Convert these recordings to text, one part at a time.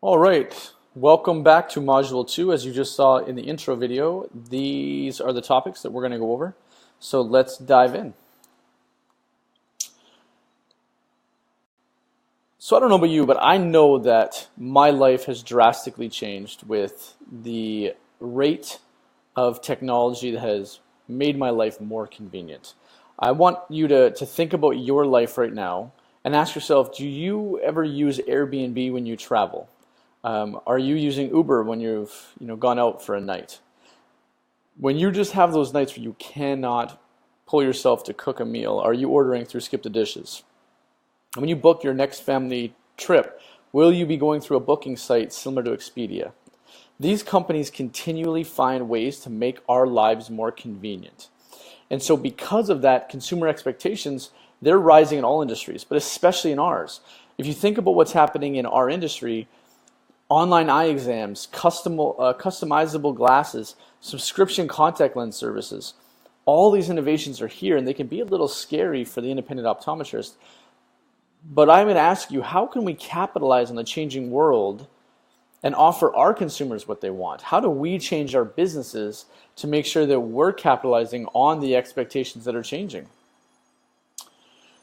All right, welcome back to Module 2. As you just saw in the intro video, these are the topics that we're going to go over. So let's dive in. So I don't know about you, but I know that my life has drastically changed with the rate of technology that has made my life more convenient. I want you to think about your life right now and ask yourself, do you ever use Airbnb when you travel? Are you using Uber when you've gone out for a night? When you just have those nights where you cannot pull yourself to cook a meal, are you ordering through Skip the Dishes? And when you book your next family trip, will you be going through a booking site similar to Expedia? These companies continually find ways to make our lives more convenient. And so because of that, consumer expectations, they're rising in all industries, but especially in ours. If you think about what's happening in our industry, online eye exams, customizable glasses, subscription contact lens services, all these innovations are here, and they can be a little scary for the independent optometrist. But I'm going to ask you, how can we capitalize on the changing world and offer our consumers what they want? How do we change our businesses to make sure that we're capitalizing on the expectations that are changing?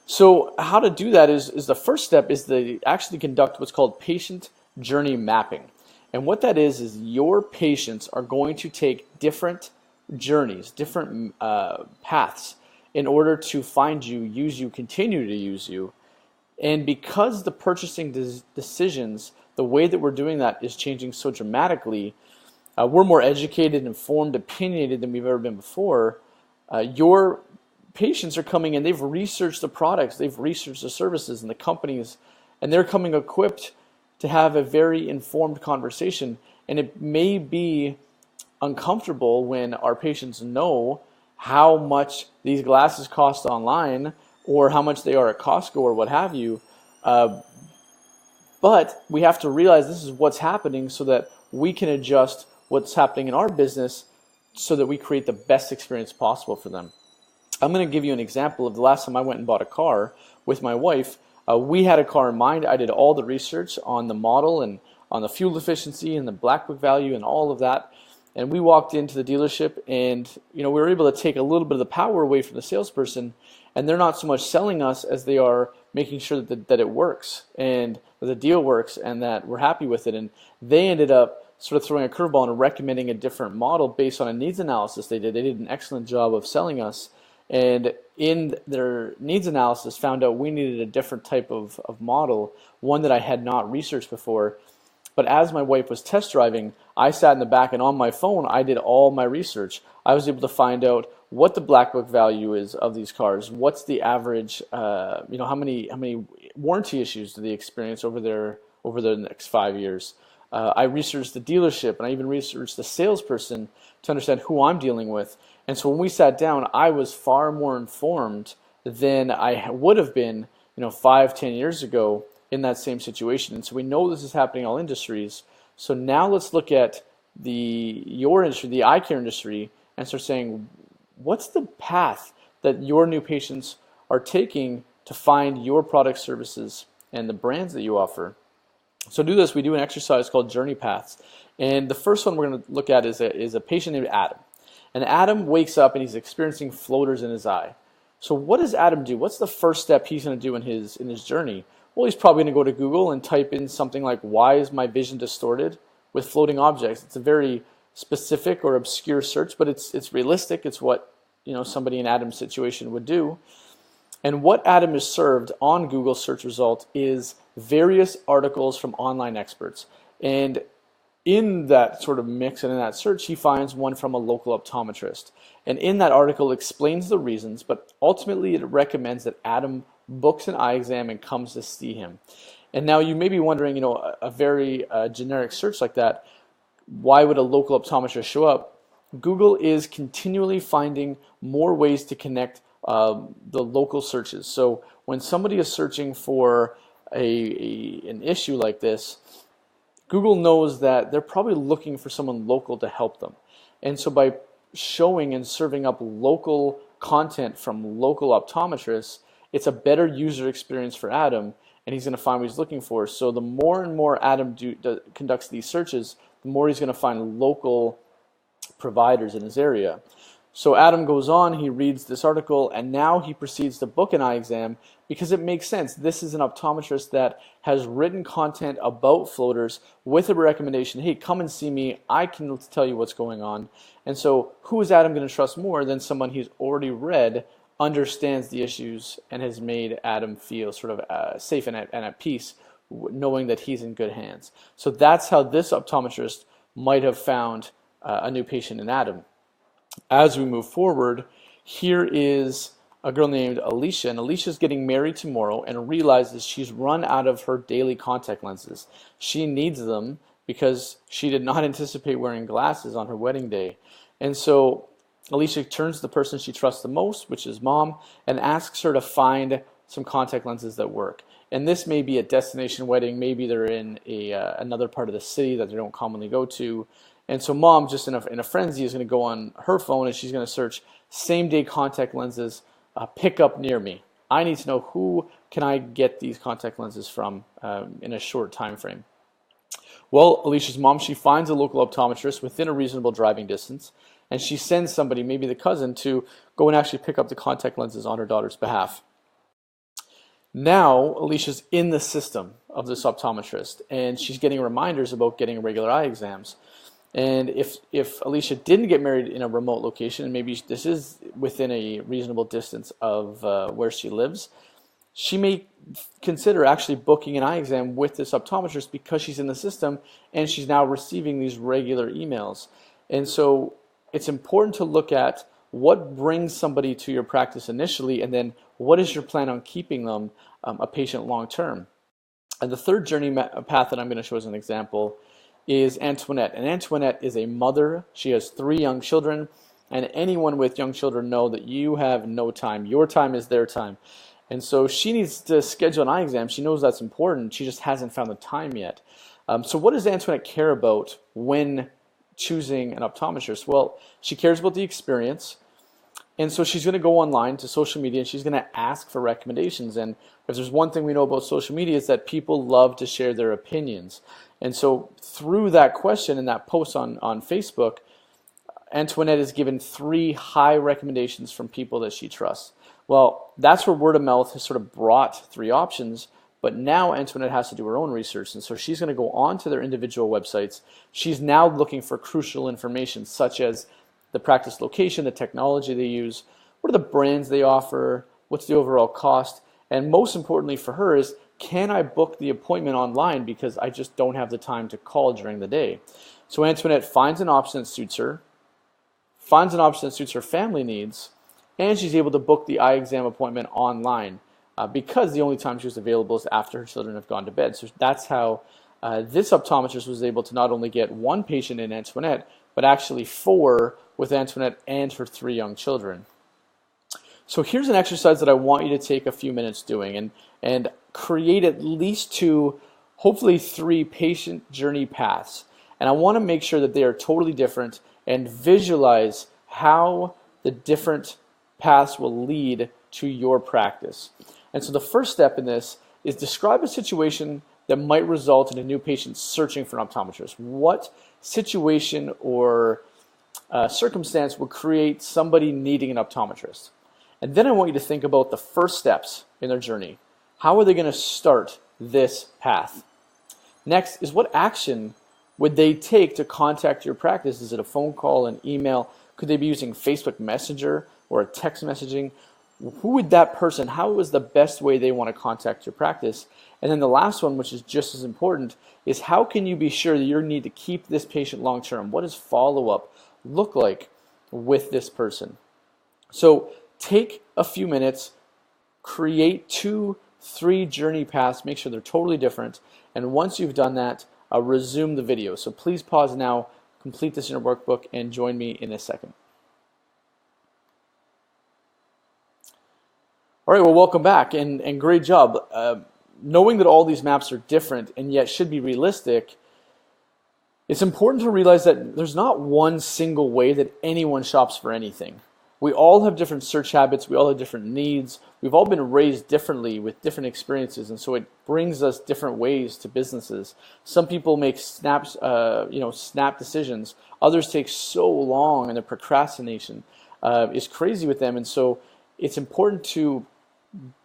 So how to do that is the first step is to actually conduct what's called patient journey mapping. And what that is your patients are going to take different journeys, different paths in order to find you, use you, continue to use you. And because the purchasing decisions, the way that we're doing that is changing so dramatically, we're more educated, informed, opinionated than we've ever been before. Your patients are coming in, they've researched the products, they've researched the services and the companies, and they're coming equipped to have a very informed conversation. And it may be uncomfortable when our patients know how much these glasses cost online or how much they are at Costco or what have you. But we have to realize this is what's happening so that we can adjust what's happening in our business so that we create the best experience possible for them. I'm going to give you an example of the last time I went and bought a car with my wife. We had a car in mind. I did all the research on the model and on the fuel efficiency and the black book value and all of that. And we walked into the dealership and we were able to take a little bit of the power away from the salesperson, and they're not so much selling us as they are making sure that it works and that the deal works and that we're happy with it. And they ended up sort of throwing a curveball and recommending a different model based on a needs analysis they did. They did an excellent job of selling us. And in their needs analysis, found out we needed a different type of model, one that I had not researched before. But as my wife was test driving, I sat in the back and on my phone, I did all my research. I was able to find out what the black book value is of these cars, what's the average, how many warranty issues do they experience over the next 5 years. I researched the dealership, and I even researched the salesperson to understand who I'm dealing with. And so when we sat down, I was far more informed than I would have been, 5-10 years ago in that same situation. And so we know this is happening in all industries. So now let's look at your industry, the eye care industry, and start saying, what's the path that your new patients are taking to find your products, services, and the brands that you offer? So to do this, we do an exercise called Journey Paths. And the first one we're going to look at is a patient named Adam. And Adam wakes up and he's experiencing floaters in his eye. So what does Adam do? What's the first step he's going to do in his journey? Well, he's probably going to go to Google and type in something like, why is my vision distorted with floating objects? It's a very specific or obscure search, but it's realistic. It's what somebody in Adam's situation would do. And what Adam is served on Google search result is various articles from online experts. And in that sort of mix and in that search, he finds one from a local optometrist. And in that article explains the reasons, but ultimately it recommends that Adam books an eye exam and comes to see him. And now you may be wondering, a very generic search like that, why would a local optometrist show up? Google is continually finding more ways to connect the local searches. So when somebody is searching for an issue like this, Google knows that they're probably looking for someone local to help them. And so by showing and serving up local content from local optometrists, it's a better user experience for Adam, and he's going to find what he's looking for. So the more and more Adam conducts these searches, the more he's going to find local providers in his area. So Adam goes on, he reads this article, and now he proceeds to book an eye exam because it makes sense. This is an optometrist that has written content about floaters with a recommendation, hey, come and see me, I can tell you what's going on. And so who is Adam going to trust more than someone he's already read, understands the issues, and has made Adam feel sort of safe and at peace, knowing that he's in good hands. So that's how this optometrist might have found a new patient in Adam. As we move forward, here is a girl named Alicia, and Alicia's getting married tomorrow and realizes she's run out of her daily contact lenses. She needs them because she did not anticipate wearing glasses on her wedding day. And so Alicia turns to the person she trusts the most, which is mom, and asks her to find some contact lenses that work. And this may be a destination wedding, maybe they're in another part of the city that they don't commonly go to. And so mom, just in a frenzy, is going to go on her phone and she's going to search same-day contact lenses pickup near me. I need to know who can I get these contact lenses from in a short time frame. Well, Alicia's mom, she finds a local optometrist within a reasonable driving distance, and she sends somebody, maybe the cousin, to go and actually pick up the contact lenses on her daughter's behalf. Now, Alicia's in the system of this optometrist, and she's getting reminders about getting regular eye exams. And if Alicia didn't get married in a remote location, and maybe this is within a reasonable distance of where she lives, she may consider actually booking an eye exam with this optometrist because she's in the system and she's now receiving these regular emails. And so it's important to look at what brings somebody to your practice initially, and then what is your plan on keeping them a patient long term. And the third journey path that I'm going to show as an example is Antoinette. And Antoinette is a mother. She has 3 young children, and anyone with young children know that you have no time. Your time is their time. And so she needs to schedule an eye exam. She knows that's important. She just hasn't found the time yet. So what does Antoinette care about when choosing an optometrist? Well, she cares about the experience. And so she's going to go online to social media and she's going to ask for recommendations. And if there's one thing we know about social media, is that people love to share their opinions. And so through that question and that post on Facebook, Antoinette is given 3 high recommendations from people that she trusts. Well, that's where word of mouth has sort of brought 3 options, but now Antoinette has to do her own research. And so she's going to go on to their individual websites. She's now looking for crucial information such as the practice location, the technology they use, what are the brands they offer, what's the overall cost, and most importantly for her is, can I book the appointment online because I just don't have the time to call during the day? So Antoinette finds an option that suits her, finds an option that suits her family needs, and she's able to book the eye exam appointment online because the only time she was available is after her children have gone to bed. So that's how this optometrist was able to not only get 1 patient in Antoinette, but actually 4 with Antoinette and her 3 young children. So here's an exercise that I want you to take a few minutes doing and create at least 2, hopefully 3 patient journey paths. And I want to make sure that they are totally different and visualize how the different paths will lead to your practice. And so the first step in this is describe a situation that might result in a new patient searching for an optometrist. What situation or circumstance would create somebody needing an optometrist? And then I want you to think about the first steps in their journey. How are they going to start this path? Next is, what action would they take to contact your practice? Is it a phone call, an email? Could they be using Facebook Messenger or a text messaging? Who would that person, how is the best way they want to contact your practice? And then the last one, which is just as important, is how can you be sure that you need to keep this patient long term? What does follow-up look like with this person? So take a few minutes, create 2, 3 journey paths, make sure they're totally different, and once you've done that, resume the video. So please pause now, complete this in your workbook, and join me in a second. All right, well, welcome back, and great job. Knowing that all these maps are different and yet should be realistic, it's important to realize that there's not one single way that anyone shops for anything. we all have different search habits, we all have different needs, we've all been raised differently with different experiences, and so it brings us different ways to businesses. Some people make snap decisions, others take so long, and the procrastination is crazy with them, and so it's important to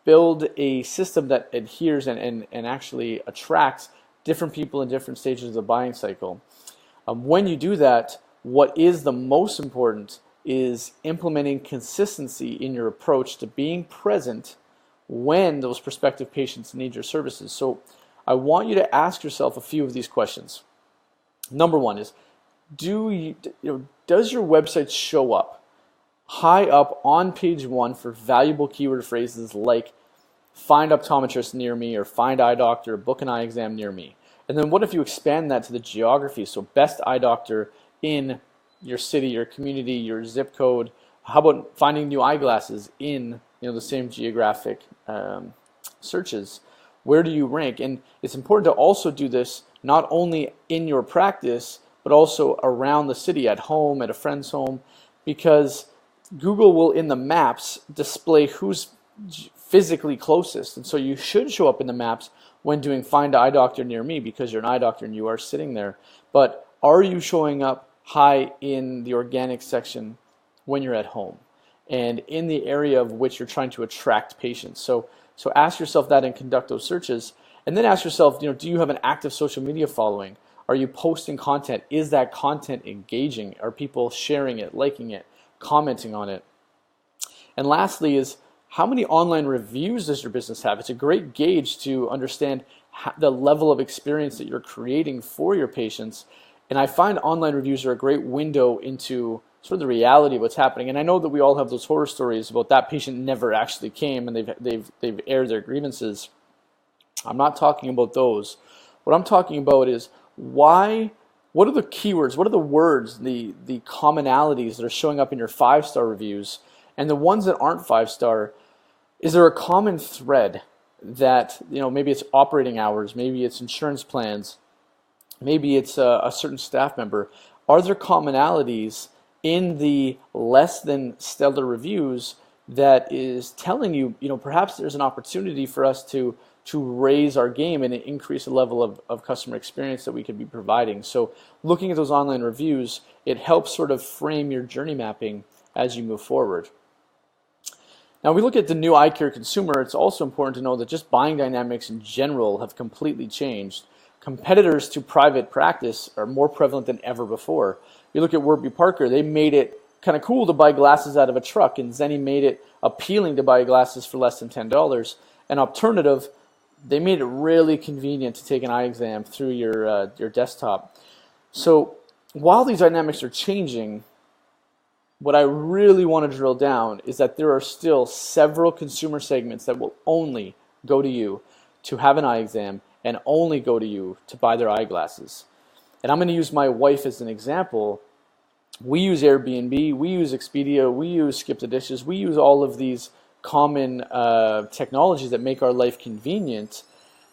build a system that adheres and actually attracts different people in different stages of the buying cycle. When you do that, what is the most important is implementing consistency in your approach to being present when those prospective patients need your services. So I want you to ask yourself a few of these questions. Number one is, does your website show up high up on page 1 for valuable keyword phrases like find optometrist near me, or find eye doctor, book an eye exam near me? And then what if you expand that to the geography? So best eye doctor in your city, your community, your zip code. How about finding new eyeglasses in the same geographic searches? Where do you rank? And it's important to also do this not only in your practice, but also around the city, at home, at a friend's home, because Google will, in the maps, display who's physically closest. And so you should show up in the maps when doing find eye doctor near me, because you're an eye doctor and you are sitting there. But are you showing up high in the organic section when you're at home and in the area of which you're trying to attract patients? So ask yourself that and conduct those searches. And then ask yourself, do you have an active social media following? Are you posting content? Is that content engaging? Are people sharing it, liking it, commenting on it? And lastly is, how many online reviews does your business have? It's a great gauge to understand the level of experience that you're creating for your patients. And I find online reviews are a great window into sort of the reality of what's happening. And I know that we all have those horror stories about that patient never actually came and they've aired their grievances. I'm not talking about those. What I'm talking about is what are the keywords, what are the words, the commonalities that are showing up in your 5-star reviews, and the ones that aren't 5-star. Is there a common thread that, maybe it's operating hours, maybe it's insurance plans, maybe it's a certain staff member? Are there commonalities in the less than stellar reviews that is telling you, perhaps there's an opportunity for us to raise our game and increase the level of customer experience that we could be providing? So looking at those online reviews, it helps sort of frame your journey mapping as you move forward. Now, we look at the new eye care consumer. It's also important to know that just buying dynamics in general have completely changed. Competitors to private practice are more prevalent than ever before. You look at Warby Parker, they made it kind of cool to buy glasses out of a truck, and Zenni made it appealing to buy glasses for less than $10. And Alternative, they made it really convenient to take an eye exam through your desktop. So while these dynamics are changing, what I really want to drill down is that there are still several consumer segments that will only go to you to have an eye exam and only go to you to buy their eyeglasses. And I'm going to use my wife as an example. We use Airbnb, we use Expedia, we use Skip the Dishes, we use all of these common technologies that make our life convenient.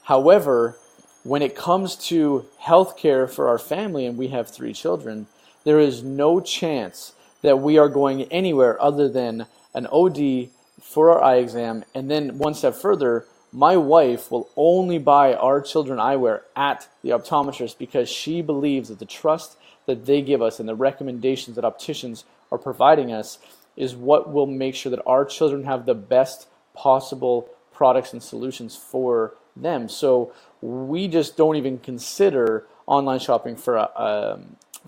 However, when it comes to healthcare for our family, and we have 3 children, there is no chance that we are going anywhere other than an OD for our eye exam. And then one step further, my wife will only buy our children eyewear at the optometrist because she believes that the trust that they give us and the recommendations that opticians are providing us is what will make sure that our children have the best possible products and solutions for them. So we just don't even consider online shopping for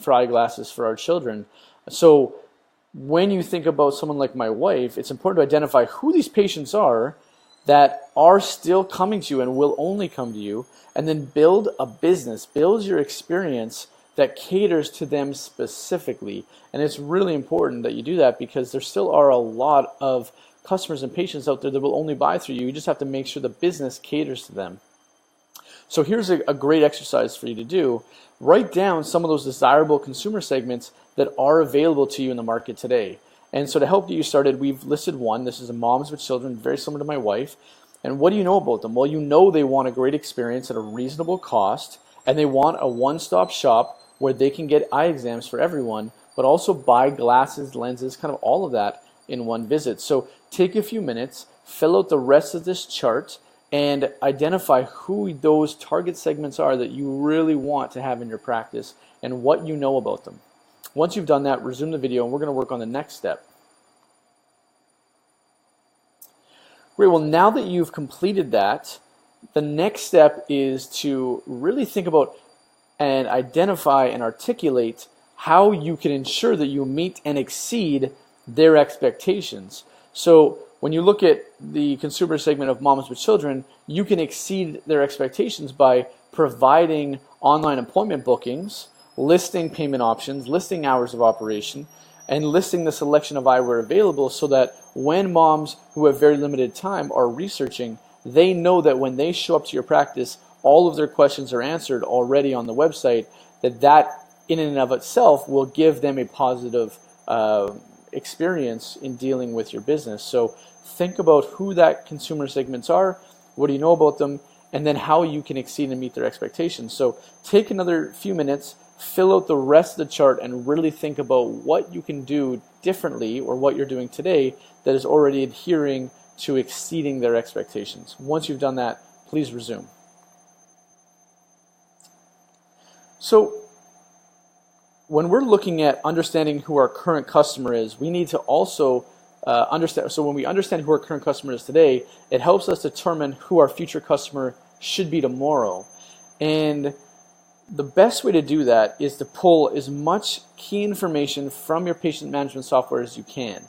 eyeglasses for our children. So when you think about someone like my wife, it's important to identify who these patients are that are still coming to you and will only come to you, and then build a business, build your experience that caters to them specifically. And it's really important that you do that because there still are a lot of customers and patients out there that will only buy through you. You just have to make sure the business caters to them. So here's a great exercise for you to do. Write down some of those desirable consumer segments that are available to you in the market today. And so to help get you started, we've listed one. This is a moms with children, very similar to my wife. And what do you know about them? Well, you know they want a great experience at a reasonable cost, and they want a one-stop shop where they can get eye exams for everyone, but also buy glasses, lenses, kind of all of that in one visit. So take a few minutes, fill out the rest of this chart, and identify who those target segments are that you really want to have in your practice and what you know about them. Once you've done that, resume the video and we're going to work on the next step. Great, well now that you've completed that, the next step is to really think about and identify and articulate how you can ensure that you meet and exceed their expectations. So when you look at the consumer segment of moms with children, you can exceed their expectations by providing online appointment bookings, listing payment options, listing hours of operation, and listing the selection of eyewear available so that when moms who have very limited time are researching, they know that when they show up to your practice, all of their questions are answered already on the website, that in and of itself will give them a positive experience in dealing with your business. So think about who that consumer segments are, what do you know about them, and then how you can exceed and meet their expectations. So take another few minutes, fill out the rest of the chart, and really think about what you can do differently or what you're doing today that is already adhering to exceeding their expectations. Once you've done that, please resume. So when we're looking at understanding who our current customer is, we need to also understand. So when we understand who our current customer is today, it helps us determine who our future customer should be tomorrow. And the best way to do that is to pull as much key information from your patient management software as you can.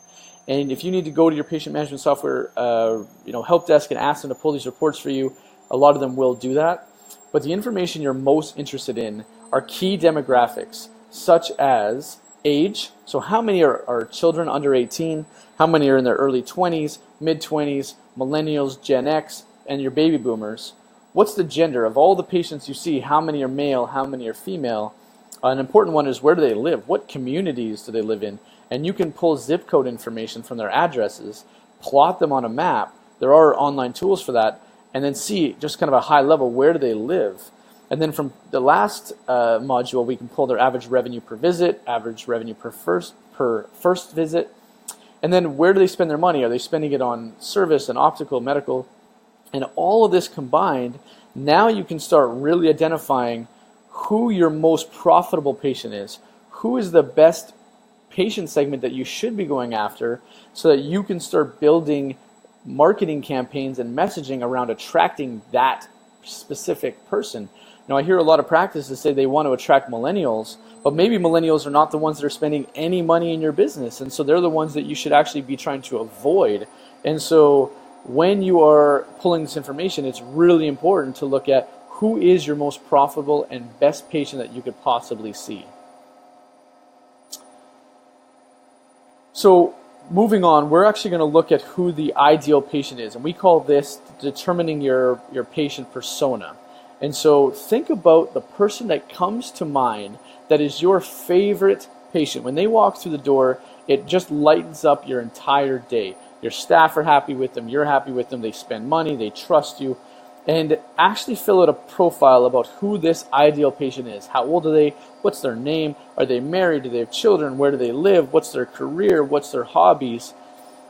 And if you need to go to your patient management software help desk and ask them to pull these reports for you, a lot of them will do that. But the information you're most interested in are key demographics, such as age. So how many are children under 18? How many are in their early 20s, mid-20s, millennials, Gen X, and your baby boomers? What's the gender? Of all the patients you see, how many are male, how many are female? An important one is where do they live? What communities do they live in? And you can pull zip code information from their addresses, plot them on a map. There are online tools for that, and then see just kind of a high level, where do they live? And then from the last module, we can pull their average revenue per visit, average revenue per first visit, and then where do they spend their money? Are they spending it on service and optical, medical? And all of this combined, now you can start really identifying who your most profitable patient is, who is the best patient segment that you should be going after, so that you can start building marketing campaigns and messaging around attracting that specific person. Now, I hear a lot of practices say they want to attract millennials, but maybe millennials are not the ones that are spending any money in your business, and so they're the ones that you should actually be trying to avoid. And so when you are pulling this information, it's really important to look at who is your most profitable and best patient that you could possibly see. So moving on, we're actually going to look at who the ideal patient is, and we call this determining your patient persona. And so think about the person that comes to mind that is your favorite patient. When they walk through the door, it just lightens up your entire day. Your staff are happy with them, you're happy with them, they spend money, they trust you. And actually fill out a profile about who this ideal patient is. How old are they? What's their name? Are they married? Do they have children? Where do they live? What's their career? What's their hobbies?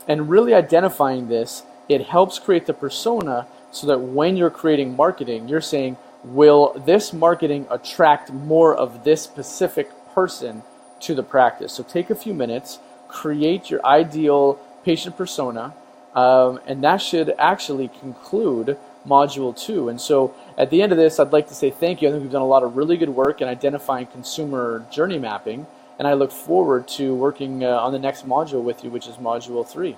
And really identifying this, it helps create the persona so that when you're creating marketing, you're saying, will this marketing attract more of this specific person to the practice? So take a few minutes, create your ideal patient persona, and that should actually conclude Module 2. And so at the end of this, I'd like to say thank you. I think we've done a lot of really good work in identifying consumer journey mapping, and I look forward to working on the next module with you, which is Module 3.